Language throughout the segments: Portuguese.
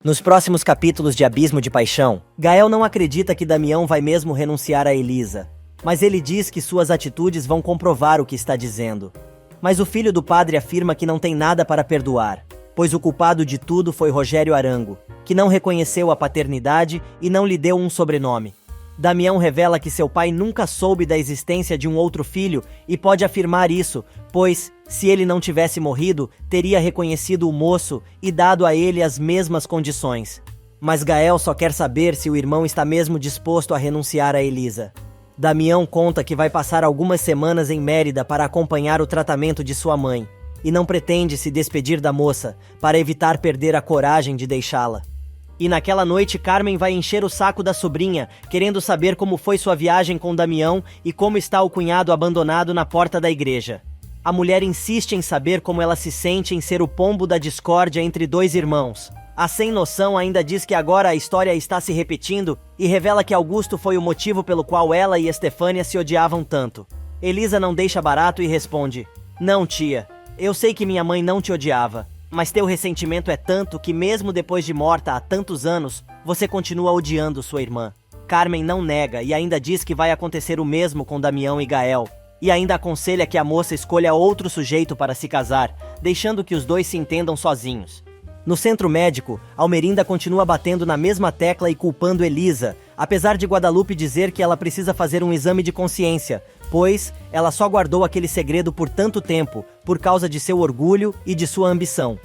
Nos próximos capítulos de Abismo de Paixão, Gael não acredita que Damião vai mesmo renunciar a Elisa, mas ele diz que suas atitudes vão comprovar o que está dizendo. Mas o filho do padre afirma que não tem nada para perdoar, pois o culpado de tudo foi Rogério Arango, que não reconheceu a paternidade e não lhe deu um sobrenome. Damião revela que seu pai nunca soube da existência de um outro filho e pode afirmar isso, pois, se ele não tivesse morrido, teria reconhecido o moço e dado a ele as mesmas condições. Mas Gael só quer saber se o irmão está mesmo disposto a renunciar a Elisa. Damião conta que vai passar algumas semanas em Mérida para acompanhar o tratamento de sua mãe, e não pretende se despedir da moça, para evitar perder a coragem de deixá-la. E naquela noite Carmen vai encher o saco da sobrinha, querendo saber como foi sua viagem com Damião e como está o cunhado abandonado na porta da igreja. A mulher insiste em saber como ela se sente em ser o pombo da discórdia entre dois irmãos. A sem noção ainda diz que agora a história está se repetindo e revela que Augusto foi o motivo pelo qual ela e Estefânia se odiavam tanto. Elisa não deixa barato e responde: "Não, tia, eu sei que minha mãe não te odiava. Mas teu ressentimento é tanto que mesmo depois de morta há tantos anos, você continua odiando sua irmã." Carmen não nega e ainda diz que vai acontecer o mesmo com Damião e Gael, e ainda aconselha que a moça escolha outro sujeito para se casar, deixando que os dois se entendam sozinhos. No centro médico, Almerinda continua batendo na mesma tecla e culpando Elisa, apesar de Guadalupe dizer que ela precisa fazer um exame de consciência, pois ela só guardou aquele segredo por tanto tempo, por causa de seu orgulho e de sua ambição.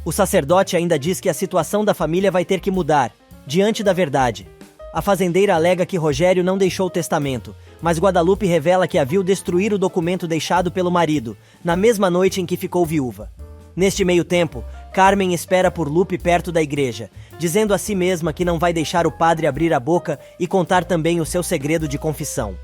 O sacerdote ainda diz que a situação da família vai ter que mudar, diante da verdade. A fazendeira alega que Rogério não deixou testamento, mas Guadalupe revela que a viu destruir o documento deixado pelo marido, na mesma noite em que ficou viúva. Neste meio tempo, Carmen espera por Lupe perto da igreja, dizendo a si mesma que não vai deixar o padre abrir a boca e contar também o seu segredo de confissão.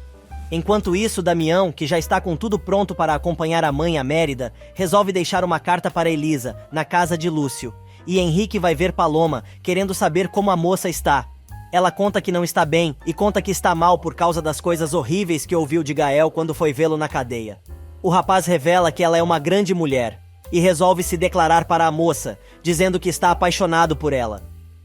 Enquanto isso, Damião, que já está com tudo pronto para acompanhar a mãe a Mérida, resolve deixar uma carta para Elisa, na casa de Lúcio. E Henrique vai ver Paloma, querendo saber como a moça está. Ela conta que não está bem e conta que está mal por causa das coisas horríveis que ouviu de Gael quando foi vê-lo na cadeia. O rapaz revela que ela é uma grande mulher e resolve se declarar para a moça, dizendo que está apaixonado por ela.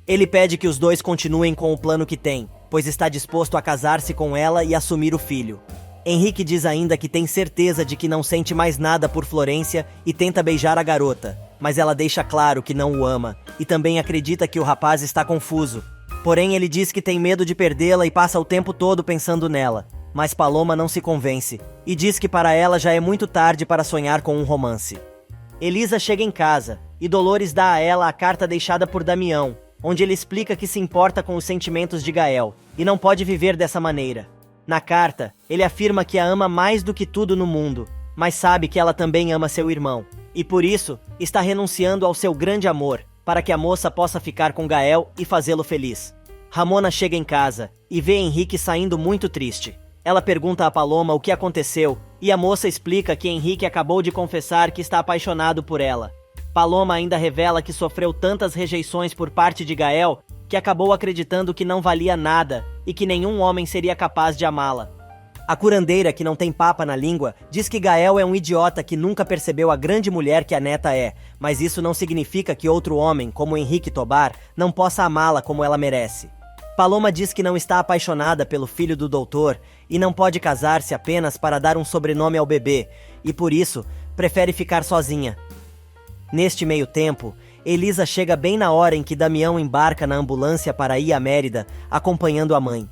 Ele pede que os dois continuem com o plano que têm, pois está disposto a casar-se com ela e assumir o filho. Henrique diz ainda que tem certeza de que não sente mais nada por Florência e tenta beijar a garota, mas ela deixa claro que não o ama e também acredita que o rapaz está confuso. Porém, ele diz que tem medo de perdê-la e passa o tempo todo pensando nela, mas Paloma não se convence e diz que para ela já é muito tarde para sonhar com um romance. Elisa chega em casa e Dolores dá a ela a carta deixada por Damião, onde ele explica que se importa com os sentimentos de Gael e não pode viver dessa maneira. Na carta, ele afirma que a ama mais do que tudo no mundo, mas sabe que ela também ama seu irmão, e por isso está renunciando ao seu grande amor, para que a moça possa ficar com Gael e fazê-lo feliz. Ramona chega em casa e vê Henrique saindo muito triste. Ela pergunta a Paloma o que aconteceu, e a moça explica que Henrique acabou de confessar que está apaixonado por ela. Paloma ainda revela que sofreu tantas rejeições por parte de Gael que acabou acreditando que não valia nada e que nenhum homem seria capaz de amá-la. A curandeira, que não tem papa na língua, diz que Gael é um idiota que nunca percebeu a grande mulher que a neta é, mas isso não significa que outro homem, como Henrique Tobar, não possa amá-la como ela merece. Paloma diz que não está apaixonada pelo filho do doutor e não pode casar-se apenas para dar um sobrenome ao bebê, e por isso prefere ficar sozinha. Neste meio tempo, Elisa chega bem na hora em que Damião embarca na ambulância para ir a Mérida, acompanhando a mãe.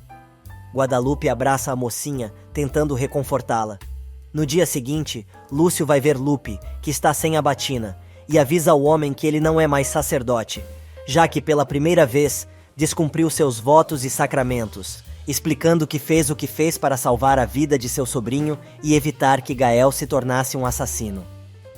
Guadalupe abraça a mocinha, tentando reconfortá-la. No dia seguinte, Lúcio vai ver Lupe, que está sem a batina, e avisa ao homem que ele não é mais sacerdote, já que pela primeira vez descumpriu seus votos e sacramentos, explicando que fez o que fez para salvar a vida de seu sobrinho e evitar que Gael se tornasse um assassino.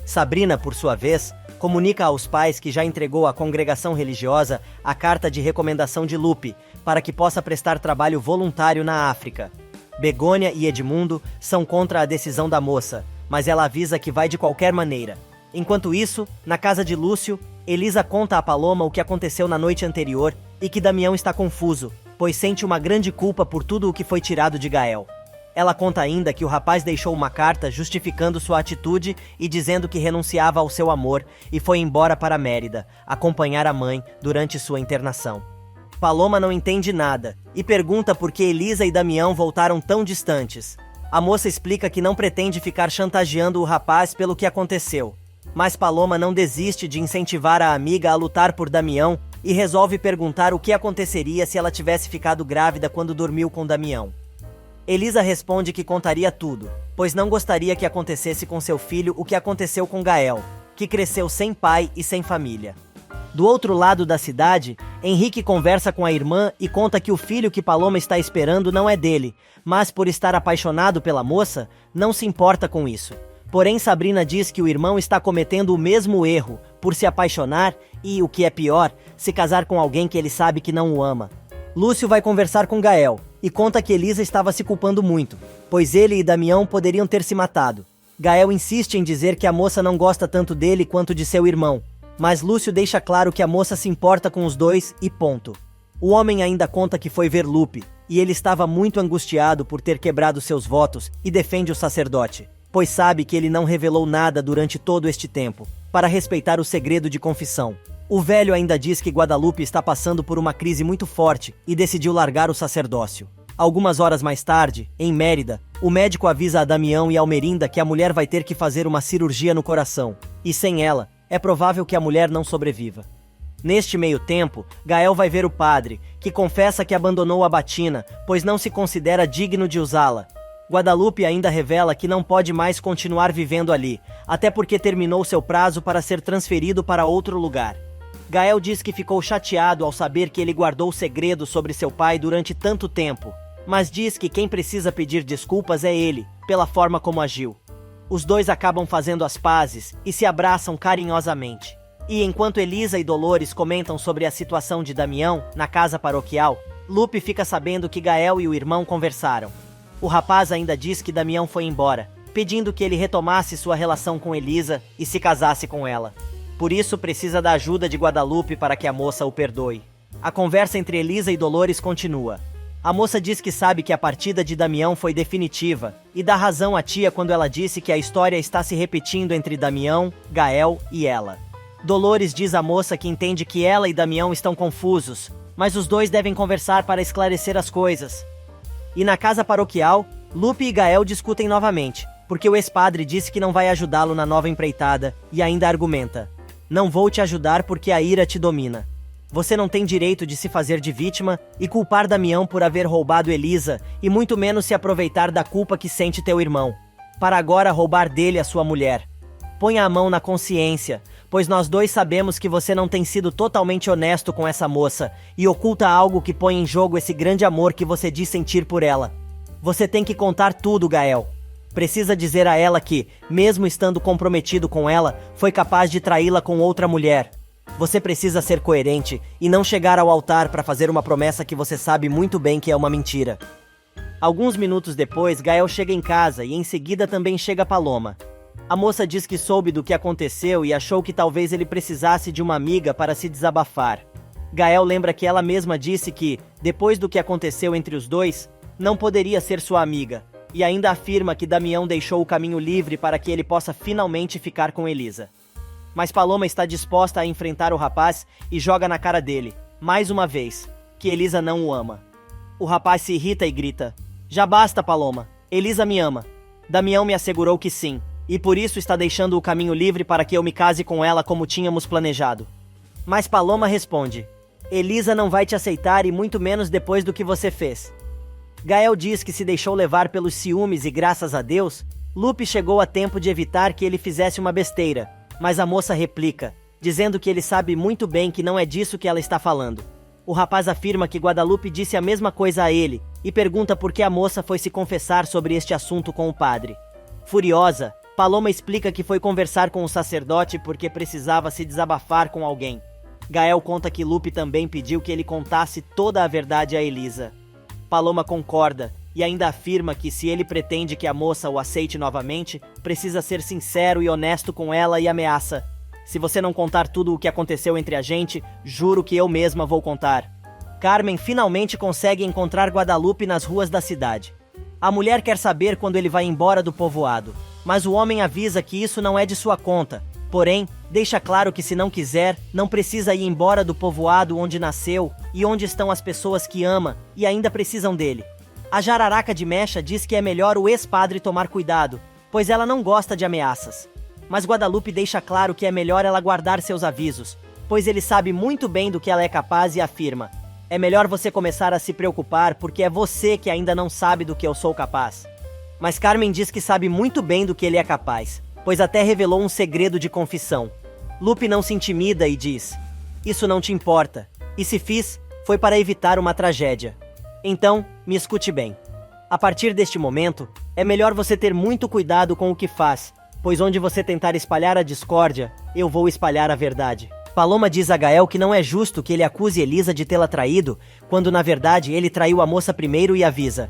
Sabrina, por sua vez, comunica aos pais que já entregou à congregação religiosa a carta de recomendação de Lupe, para que possa prestar trabalho voluntário na África. Begônia e Edmundo são contra a decisão da moça, mas ela avisa que vai de qualquer maneira. Enquanto isso, na casa de Lúcio, Elisa conta a Paloma o que aconteceu na noite anterior e que Damião está confuso, pois sente uma grande culpa por tudo o que foi tirado de Gael. Ela conta ainda que o rapaz deixou uma carta justificando sua atitude e dizendo que renunciava ao seu amor e foi embora para Mérida, acompanhar a mãe durante sua internação. Paloma não entende nada e pergunta por que Elisa e Damião voltaram tão distantes. A moça explica que não pretende ficar chantageando o rapaz pelo que aconteceu. Mas Paloma não desiste de incentivar a amiga a lutar por Damião e resolve perguntar o que aconteceria se ela tivesse ficado grávida quando dormiu com Damião. Elisa responde que contaria tudo, pois não gostaria que acontecesse com seu filho o que aconteceu com Gael, que cresceu sem pai e sem família. Do outro lado da cidade, Henrique conversa com a irmã e conta que o filho que Paloma está esperando não é dele, mas por estar apaixonado pela moça, não se importa com isso. Porém, Sabrina diz que o irmão está cometendo o mesmo erro, por se apaixonar e, o que é pior, se casar com alguém que ele sabe que não o ama. Lúcio vai conversar com Gael e conta que Elisa estava se culpando muito, pois ele e Damião poderiam ter se matado. Gael insiste em dizer que a moça não gosta tanto dele quanto de seu irmão, mas Lúcio deixa claro que a moça se importa com os dois e ponto. O homem ainda conta que foi ver Lupe, e ele estava muito angustiado por ter quebrado seus votos e defende o sacerdote, pois sabe que ele não revelou nada durante todo este tempo, para respeitar o segredo de confissão. O velho ainda diz que Guadalupe está passando por uma crise muito forte e decidiu largar o sacerdócio. Algumas horas mais tarde, em Mérida, o médico avisa a Damião e Almerinda que a mulher vai ter que fazer uma cirurgia no coração, e sem ela, é provável que a mulher não sobreviva. Neste meio tempo, Gael vai ver o padre, que confessa que abandonou a batina, pois não se considera digno de usá-la. Guadalupe ainda revela que não pode mais continuar vivendo ali, até porque terminou seu prazo para ser transferido para outro lugar. Gael diz que ficou chateado ao saber que ele guardou o segredo sobre seu pai durante tanto tempo, mas diz que quem precisa pedir desculpas é ele, pela forma como agiu. Os dois acabam fazendo as pazes e se abraçam carinhosamente. E enquanto Elisa e Dolores comentam sobre a situação de Damião na casa paroquial, Lupe fica sabendo que Gael e o irmão conversaram. O rapaz ainda diz que Damião foi embora, pedindo que ele retomasse sua relação com Elisa e se casasse com ela. Por isso precisa da ajuda de Guadalupe para que a moça o perdoe. A conversa entre Elisa e Dolores continua. A moça diz que sabe que a partida de Damião foi definitiva e dá razão à tia quando ela disse que a história está se repetindo entre Damião, Gael e ela. Dolores diz à moça que entende que ela e Damião estão confusos, mas os dois devem conversar para esclarecer as coisas. E na casa paroquial, Lupe e Gael discutem novamente, porque o ex-padre disse que não vai ajudá-lo na nova empreitada e ainda argumenta: "Não vou te ajudar porque a ira te domina. Você não tem direito de se fazer de vítima e culpar Damião por haver roubado Elisa e muito menos se aproveitar da culpa que sente teu irmão, para agora roubar dele a sua mulher. Ponha a mão na consciência, pois nós dois sabemos que você não tem sido totalmente honesto com essa moça e oculta algo que põe em jogo esse grande amor que você diz sentir por ela. Você tem que contar tudo, Gael. Precisa dizer a ela que, mesmo estando comprometido com ela, foi capaz de traí-la com outra mulher. Você precisa ser coerente e não chegar ao altar para fazer uma promessa que você sabe muito bem que é uma mentira." Alguns minutos depois, Gael chega em casa e em seguida também chega Paloma. A moça diz que soube do que aconteceu e achou que talvez ele precisasse de uma amiga para se desabafar. Gael lembra que ela mesma disse que, depois do que aconteceu entre os dois, não poderia ser sua amiga, e ainda afirma que Damião deixou o caminho livre para que ele possa finalmente ficar com Elisa. Mas Paloma está disposta a enfrentar o rapaz e joga na cara dele, mais uma vez, que Elisa não o ama. O rapaz se irrita e grita: "Já basta, Paloma. Elisa me ama. Damião me assegurou que sim, e por isso está deixando o caminho livre para que eu me case com ela como tínhamos planejado." Mas Paloma responde: "Elisa não vai te aceitar e muito menos depois do que você fez." Gael diz que se deixou levar pelos ciúmes e graças a Deus, Lupe chegou a tempo de evitar que ele fizesse uma besteira, mas a moça replica, dizendo que ele sabe muito bem que não é disso que ela está falando. O rapaz afirma que Guadalupe disse a mesma coisa a ele e pergunta por que a moça foi se confessar sobre este assunto com o padre. Furiosa, Paloma explica que foi conversar com o sacerdote porque precisava se desabafar com alguém. Gael conta que Lupe também pediu que ele contasse toda a verdade a Elisa. Paloma concorda e ainda afirma que se ele pretende que a moça o aceite novamente, precisa ser sincero e honesto com ela e ameaça: "Se você não contar tudo o que aconteceu entre a gente, juro que eu mesma vou contar." Carmen finalmente consegue encontrar Guadalupe nas ruas da cidade. A mulher quer saber quando ele vai embora do povoado, mas o homem avisa que isso não é de sua conta. Porém, deixa claro que se não quiser, não precisa ir embora do povoado onde nasceu e onde estão as pessoas que ama e ainda precisam dele. A jararaca de mecha diz que é melhor o ex-padre tomar cuidado, pois ela não gosta de ameaças. Mas Guadalupe deixa claro que é melhor ela guardar seus avisos, pois ele sabe muito bem do que ela é capaz e afirma: é melhor você começar a se preocupar porque é você que ainda não sabe do que eu sou capaz. Mas Carmen diz que sabe muito bem do que ele é capaz, pois até revelou um segredo de confissão. Lupe não se intimida e diz: isso não te importa, e se fiz, foi para evitar uma tragédia. Então, me escute bem. A partir deste momento, é melhor você ter muito cuidado com o que faz, pois onde você tentar espalhar a discórdia, eu vou espalhar a verdade. Paloma diz a Gael que não é justo que ele acuse Elisa de tê-la traído, quando na verdade ele traiu a moça primeiro e avisa: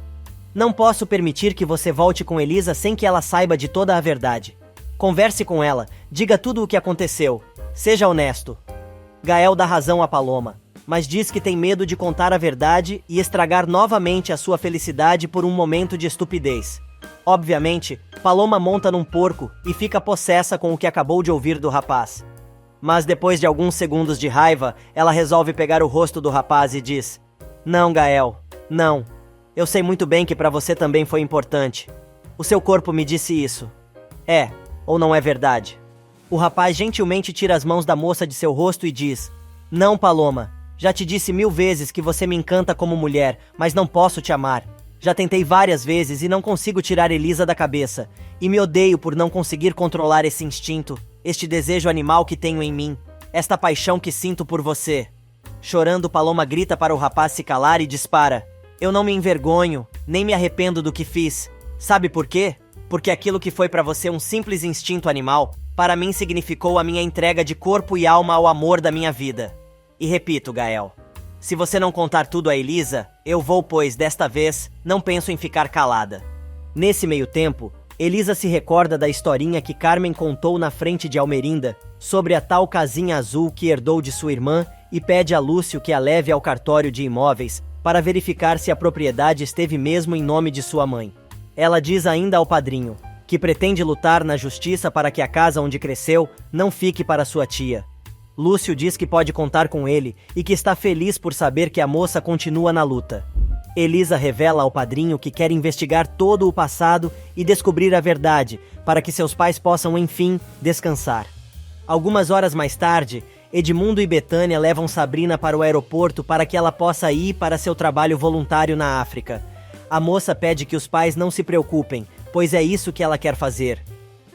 não posso permitir que você volte com Elisa sem que ela saiba de toda a verdade. Converse com ela, diga tudo o que aconteceu, seja honesto. Gael dá razão a Paloma, mas diz que tem medo de contar a verdade e estragar novamente a sua felicidade por um momento de estupidez. Obviamente, Paloma monta num porco e fica possessa com o que acabou de ouvir do rapaz. Mas depois de alguns segundos de raiva, ela resolve pegar o rosto do rapaz e diz: não, Gael, não. Eu sei muito bem que pra você também foi importante. O seu corpo me disse isso. É, ou não é verdade? O rapaz gentilmente tira as mãos da moça de seu rosto e diz: não, Paloma. Já te disse 1000 vezes que você me encanta como mulher, mas não posso te amar. Já tentei várias vezes e não consigo tirar Elisa da cabeça. E me odeio por não conseguir controlar esse instinto, este desejo animal que tenho em mim, esta paixão que sinto por você. Chorando, Paloma grita para o rapaz se calar e dispara: eu não me envergonho, nem me arrependo do que fiz. Sabe por quê? Porque aquilo que foi para você um simples instinto animal, para mim significou a minha entrega de corpo e alma ao amor da minha vida. E repito, Gael, se você não contar tudo a Elisa, eu vou, pois desta vez não penso em ficar calada. Nesse meio tempo, Elisa se recorda da historinha que Carmen contou na frente de Almerinda sobre a tal casinha azul que herdou de sua irmã e pede a Lúcio que a leve ao cartório de imóveis para verificar se a propriedade esteve mesmo em nome de sua mãe. Ela diz ainda ao padrinho que pretende lutar na justiça para que a casa onde cresceu não fique para sua tia. Lúcio diz que pode contar com ele e que está feliz por saber que a moça continua na luta. Elisa revela ao padrinho que quer investigar todo o passado e descobrir a verdade, para que seus pais possam, enfim, descansar. Algumas horas mais tarde, Edmundo e Betânia levam Sabrina para o aeroporto para que ela possa ir para seu trabalho voluntário na África. A moça pede que os pais não se preocupem, pois é isso que ela quer fazer.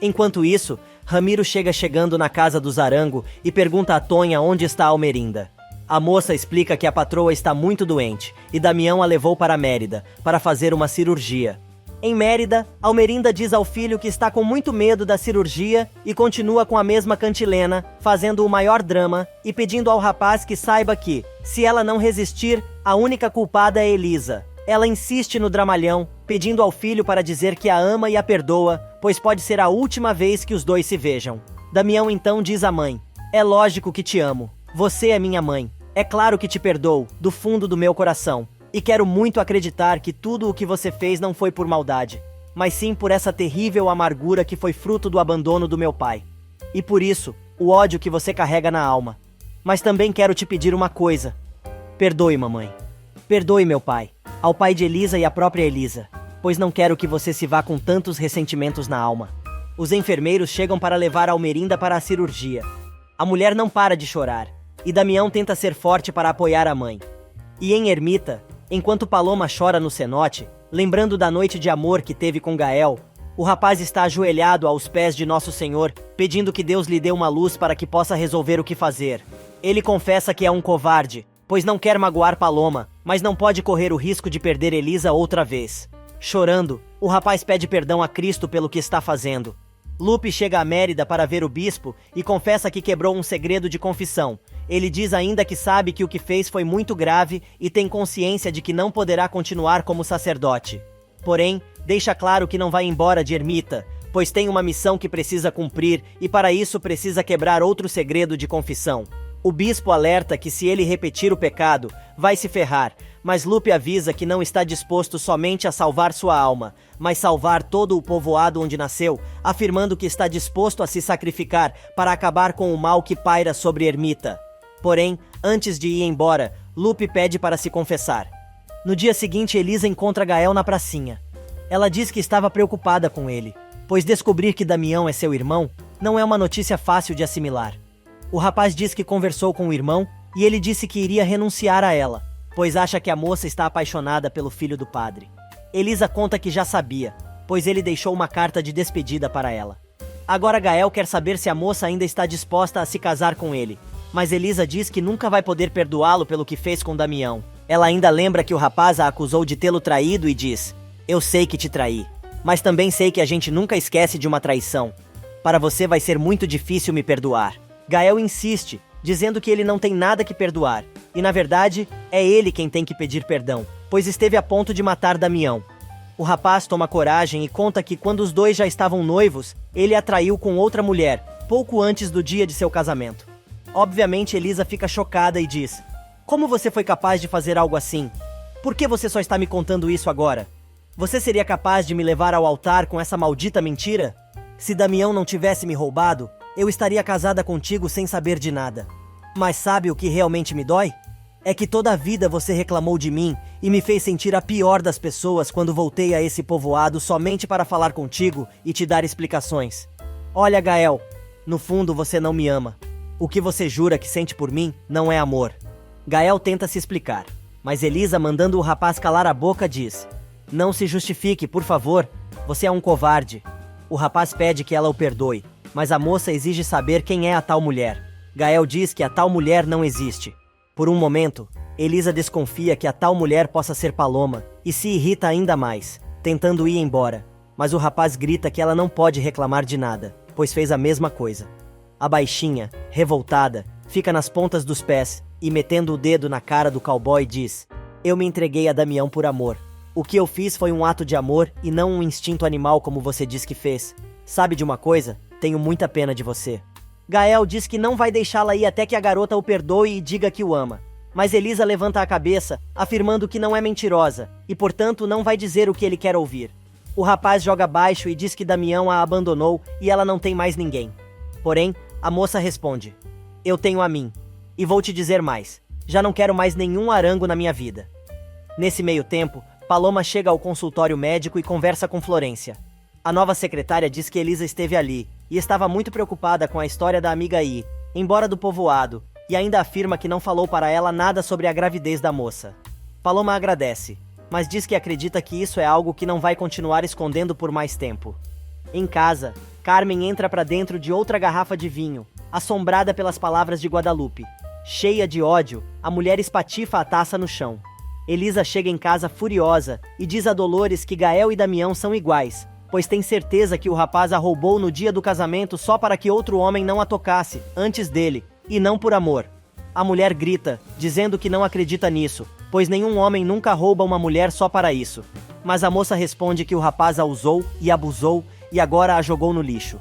Enquanto isso, Ramiro chegando na casa do Zarango e pergunta a Tonha onde está Almerinda. A moça explica que a patroa está muito doente e Damião a levou para Mérida para fazer uma cirurgia. Em Mérida, Almerinda diz ao filho que está com muito medo da cirurgia e continua com a mesma cantilena, fazendo o maior drama e pedindo ao rapaz que saiba que, se ela não resistir, a única culpada é Elisa. Ela insiste no dramalhão, pedindo ao filho para dizer que a ama e a perdoa, pois pode ser a última vez que os dois se vejam. Damião então diz à mãe: é lógico que te amo. Você é minha mãe. É claro que te perdoo, do fundo do meu coração. E quero muito acreditar que tudo o que você fez não foi por maldade, mas sim por essa terrível amargura que foi fruto do abandono do meu pai. E por isso, o ódio que você carrega na alma. Mas também quero te pedir uma coisa. Perdoe, mamãe. Perdoe meu pai, ao pai de Elisa e à própria Elisa, pois não quero que você se vá com tantos ressentimentos na alma. Os enfermeiros chegam para levar Almerinda para a cirurgia. A mulher não para de chorar, e Damião tenta ser forte para apoiar a mãe. E em Ermita, enquanto Paloma chora no cenote, lembrando da noite de amor que teve com Gael, o rapaz está ajoelhado aos pés de Nosso Senhor, pedindo que Deus lhe dê uma luz para que possa resolver o que fazer. Ele confessa que é um covarde, pois não quer magoar Paloma, mas não pode correr o risco de perder Elisa outra vez. Chorando, o rapaz pede perdão a Cristo pelo que está fazendo. Lupe chega a Mérida para ver o bispo e confessa que quebrou um segredo de confissão. Ele diz ainda que sabe que o que fez foi muito grave e tem consciência de que não poderá continuar como sacerdote. Porém, deixa claro que não vai embora de Ermita, pois tem uma missão que precisa cumprir e para isso precisa quebrar outro segredo de confissão. O bispo alerta que se ele repetir o pecado, vai se ferrar, Mas Lupe avisa que não está disposto somente a salvar sua alma, mas salvar todo o povoado onde nasceu, afirmando que está disposto a se sacrificar para acabar com o mal que paira sobre Ermita. Porém, antes de ir embora, Lupe pede para se confessar. No dia seguinte, Elisa encontra Gael na pracinha. Ela diz que estava preocupada com ele, pois descobrir que Damião é seu irmão não é uma notícia fácil de assimilar. O rapaz diz que conversou com o irmão e ele disse que iria renunciar a ela, pois acha que a moça está apaixonada pelo filho do padre. Elisa conta que já sabia, pois ele deixou uma carta de despedida para ela. Agora Gael quer saber se a moça ainda está disposta a se casar com ele, mas Elisa diz que nunca vai poder perdoá-lo pelo que fez com Damião. Ela ainda lembra que o rapaz a acusou de tê-lo traído e diz: "Eu sei que te traí, mas também sei que a gente nunca esquece de uma traição. Para você vai ser muito difícil me perdoar." Gael insiste, dizendo que ele não tem nada que perdoar, e na verdade, é ele quem tem que pedir perdão, pois esteve a ponto de matar Damião. O rapaz toma coragem e conta que quando os dois já estavam noivos, ele a traiu com outra mulher, pouco antes do dia de seu casamento. Obviamente, Elisa fica chocada e diz: "Como você foi capaz de fazer algo assim? Por que você só está me contando isso agora? Você seria capaz de me levar ao altar com essa maldita mentira? Se Damião não tivesse me roubado, eu estaria casada contigo sem saber de nada. Mas sabe o que realmente me dói? É que toda a vida você reclamou de mim e me fez sentir a pior das pessoas quando voltei a esse povoado somente para falar contigo e te dar explicações. Olha, Gael, no fundo você não me ama. O que você jura que sente por mim não é amor." Gael tenta se explicar, mas Elisa, mandando o rapaz calar a boca, diz: "Não se justifique, por favor. Você é um covarde." O rapaz pede que ela o perdoe, mas a moça exige saber quem é a tal mulher. Gael diz que a tal mulher não existe. Por um momento, Elisa desconfia que a tal mulher possa ser Paloma e se irrita ainda mais, tentando ir embora. Mas o rapaz grita que ela não pode reclamar de nada, pois fez a mesma coisa. A baixinha, revoltada, fica nas pontas dos pés e, metendo o dedo na cara do cowboy, diz: "Eu me entreguei a Damião por amor. O que eu fiz foi um ato de amor e não um instinto animal como você diz que fez. Sabe de uma coisa? Tenho muita pena de você." Gael diz que não vai deixá-la ir até que a garota o perdoe e diga que o ama. Mas Elisa levanta a cabeça, afirmando que não é mentirosa e, portanto, não vai dizer o que ele quer ouvir. O rapaz joga baixo e diz que Damião a abandonou e ela não tem mais ninguém. Porém, a moça responde: "Eu tenho a mim. E vou te dizer mais. Já não quero mais nenhum arango na minha vida." Nesse meio tempo, Paloma chega ao consultório médico e conversa com Florência. A nova secretária diz que Elisa esteve ali e estava muito preocupada com a história da amiga I, embora do povoado, e ainda afirma que não falou para ela nada sobre a gravidez da moça. Paloma agradece, mas diz que acredita que isso é algo que não vai continuar escondendo por mais tempo. Em casa, Carmen entra para dentro de outra garrafa de vinho, assombrada pelas palavras de Guadalupe. Cheia de ódio, a mulher espatifa a taça no chão. Elisa chega em casa furiosa e diz a Dolores que Gael e Damião são iguais, pois tem certeza que o rapaz a roubou no dia do casamento só para que outro homem não a tocasse, antes dele, e não por amor. A mulher grita, dizendo que não acredita nisso, pois nenhum homem nunca rouba uma mulher só para isso. Mas a moça responde que o rapaz a usou e abusou e agora a jogou no lixo.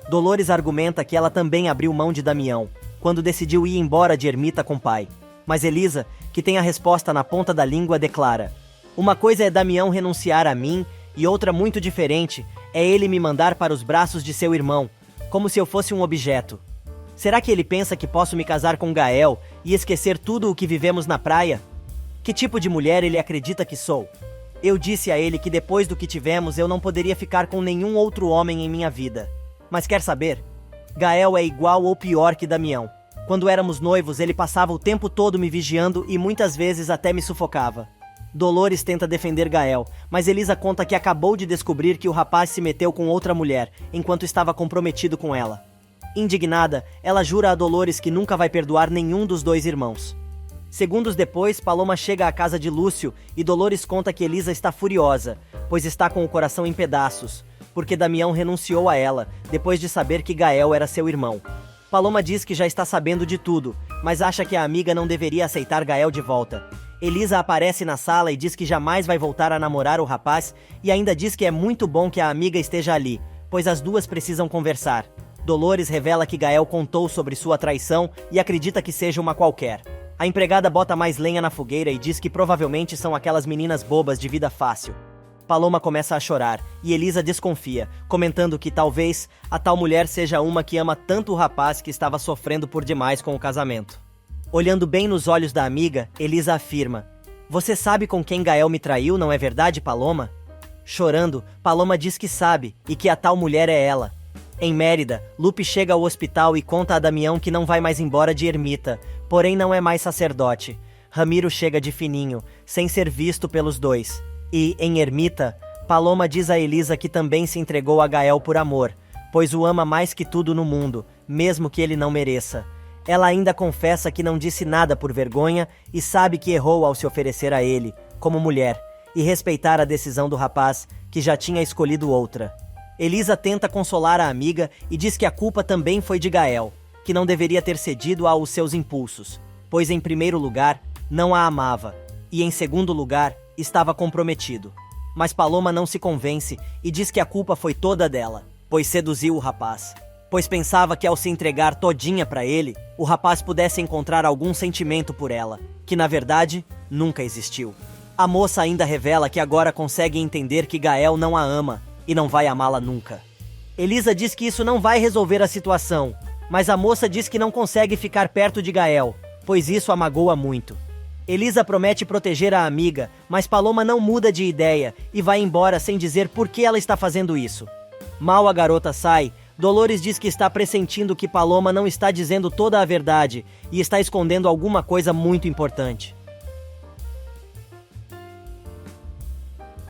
Dolores argumenta que ela também abriu mão de Damião, quando decidiu ir embora de Ermita com o pai. Mas Elisa, que tem a resposta na ponta da língua, declara: "Uma coisa é Damião renunciar a mim, e outra muito diferente é ele me mandar para os braços de seu irmão, como se eu fosse um objeto. Será que ele pensa que posso me casar com Gael e esquecer tudo o que vivemos na praia? Que tipo de mulher ele acredita que sou? Eu disse a ele que depois do que tivemos eu não poderia ficar com nenhum outro homem em minha vida. Mas quer saber? Gael é igual ou pior que Damião. Quando éramos noivos, ele passava o tempo todo me vigiando e muitas vezes até me sufocava." Dolores tenta defender Gael, mas Elisa conta que acabou de descobrir que o rapaz se meteu com outra mulher, enquanto estava comprometido com ela. Indignada, ela jura a Dolores que nunca vai perdoar nenhum dos dois irmãos. Segundos depois, Paloma chega à casa de Lúcio e Dolores conta que Elisa está furiosa, pois está com o coração em pedaços, porque Damião renunciou a ela, depois de saber que Gael era seu irmão. Paloma diz que já está sabendo de tudo, mas acha que a amiga não deveria aceitar Gael de volta. Elisa aparece na sala e diz que jamais vai voltar a namorar o rapaz e ainda diz que é muito bom que a amiga esteja ali, pois as duas precisam conversar. Dolores revela que Gael contou sobre sua traição e acredita que seja uma qualquer. A empregada bota mais lenha na fogueira e diz que provavelmente são aquelas meninas bobas de vida fácil. Paloma começa a chorar e Elisa desconfia, comentando que talvez a tal mulher seja uma que ama tanto o rapaz que estava sofrendo por demais com o casamento. Olhando bem nos olhos da amiga, Elisa afirma: "Você sabe com quem Gael me traiu, não é verdade, Paloma?" Chorando, Paloma diz que sabe e que a tal mulher é ela. Em Mérida, Lupe chega ao hospital e conta a Damião que não vai mais embora de ermita, porém não é mais sacerdote. Ramiro chega de fininho, sem ser visto pelos dois. E, em ermita, Paloma diz a Elisa que também se entregou a Gael por amor, pois o ama mais que tudo no mundo, mesmo que ele não mereça. Ela ainda confessa que não disse nada por vergonha e sabe que errou ao se oferecer a ele, como mulher, e respeitar a decisão do rapaz, que já tinha escolhido outra. Elisa tenta consolar a amiga e diz que a culpa também foi de Gael, que não deveria ter cedido aos seus impulsos, pois em primeiro lugar, não a amava, e em segundo lugar, estava comprometido. Mas Paloma não se convence e diz que a culpa foi toda dela, pois seduziu o rapaz. Pois pensava que ao se entregar todinha pra ele, o rapaz pudesse encontrar algum sentimento por ela, que na verdade, nunca existiu. A moça ainda revela que agora consegue entender que Gael não a ama e não vai amá-la nunca. Elisa diz que isso não vai resolver a situação, mas a moça diz que não consegue ficar perto de Gael, pois isso a magoa muito. Elisa promete proteger a amiga, mas Paloma não muda de ideia e vai embora sem dizer por que ela está fazendo isso. Mal a garota sai, Dolores diz que está pressentindo que Paloma não está dizendo toda a verdade e está escondendo alguma coisa muito importante.